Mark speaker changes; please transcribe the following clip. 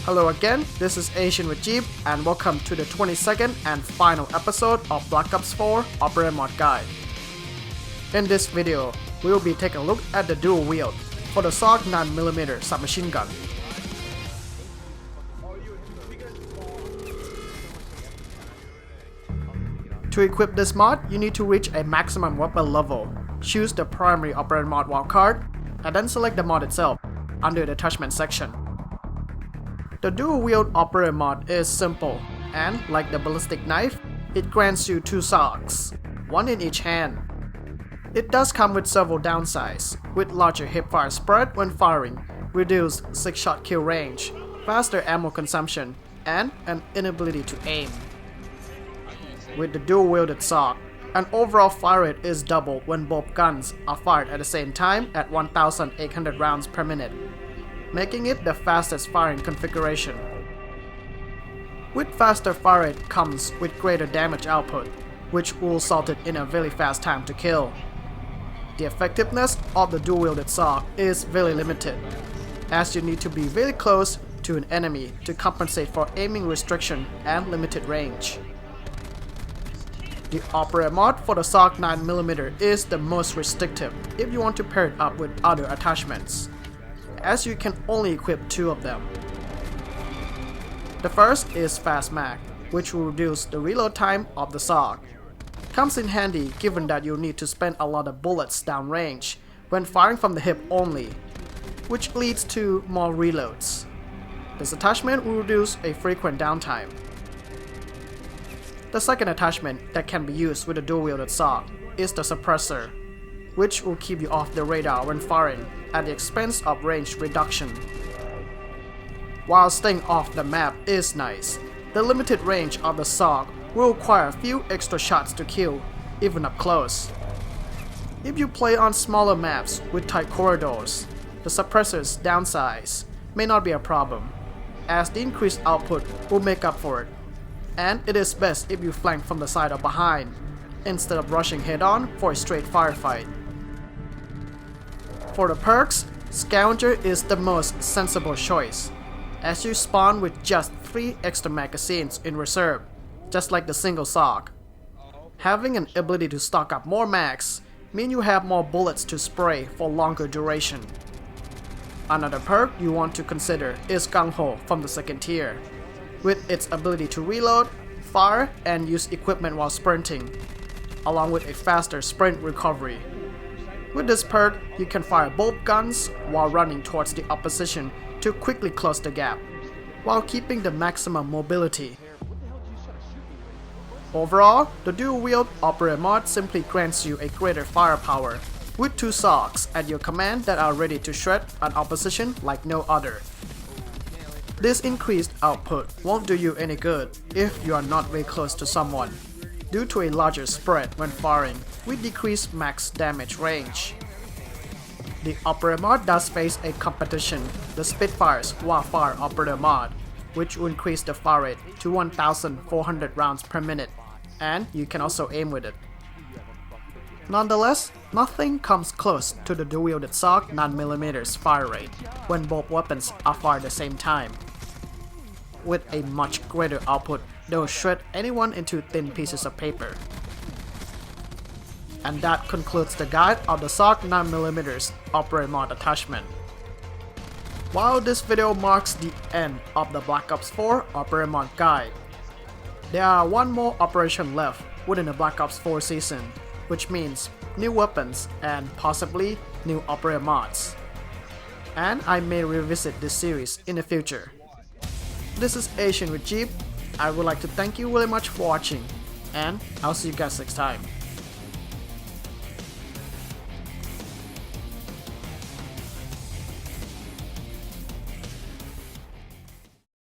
Speaker 1: Hello again, this is Asian with Jeep, and welcome to the 22nd and final episode of Black Ops 4 Operator Mod Guide. In this video, we will be taking a look at the dual wield for the Saug 9mm submachine gun. To equip this mod, you need to reach a maximum weapon level, choose the primary operator mod wildcard, and then select the mod itself under the attachment section. The dual wield operator mod is simple, and like the ballistic knife, it grants you two Saugs, one in each hand. It does come with several downsides, with larger hipfire spread when firing, reduced 6-shot kill range, faster ammo consumption, and an inability to aim. With the dual wielded Saug, an overall fire rate is doubled when both guns are fired at the same time at 1,800 rounds per minute, making it the fastest firing configuration. With faster fire rate comes with greater damage output, which will result in a very fast time to kill. The effectiveness of the dual-wielded Saug is very limited, as you need to be very close to an enemy to compensate for aiming restriction and limited range. The operator mod for the Saug 9mm is the most restrictive if you want to pair it up with other attachments, as you can only equip two of them. The first is Fast Mag, which will reduce the reload time of the Saug. Comes in handy given that you'll need to spend a lot of bullets downrange when firing from the hip only, which leads to more reloads. This attachment will reduce a frequent downtime. The second attachment that can be used with the dual-wielded Saug is the Suppressor, which will keep you off the radar when firing at the expense of range reduction. While staying off the map is nice, the limited range of the Saug will require a few extra shots to kill, even up close. If you play on smaller maps with tight corridors, the Suppressor's downsides may not be a problem, as the increased output will make up for it, and it is best if you flank from the side or behind, instead of rushing head-on for a straight firefight. For the perks, Scavenger is the most sensible choice, as you spawn with just 3 extra magazines in reserve, just like the single Saug. Having an ability to stock up more mags means you have more bullets to spray for longer duration. Another perk you want to consider is Gung Ho from the second tier, with its ability to reload, fire, and use equipment while sprinting, along with a faster sprint recovery. With this perk, you can fire both guns while running towards the opposition to quickly close the gap, while keeping the maximum mobility. Overall, the dual-wield operator mod simply grants you a greater firepower, with two Saugs at your command that are ready to shred an opposition like no other. This increased output won't do you any good if you are not very close to someone, due to a larger spread when firing with decreased max damage range. The operator mod does face a competition, the Spitfire's Wildfire operator mod, which will increase the fire rate to 1,400 rounds per minute, and you can also aim with it. Nonetheless, nothing comes close to the dual-wielded Saug 9mm's fire rate when both weapons are fired at the same time. With a much greater output, they will shred anyone into thin pieces of paper. And that concludes the guide of the Saug 9mm's operator mod attachment. While this video marks the end of the Black Ops 4 operator mod guide, there are one more operation left within the Black Ops 4 season, which means new weapons and possibly new operator mods. And I may revisit this series in the future. This is Asian with Jeep. I would like to thank you really much for watching, and I'll see you guys next time.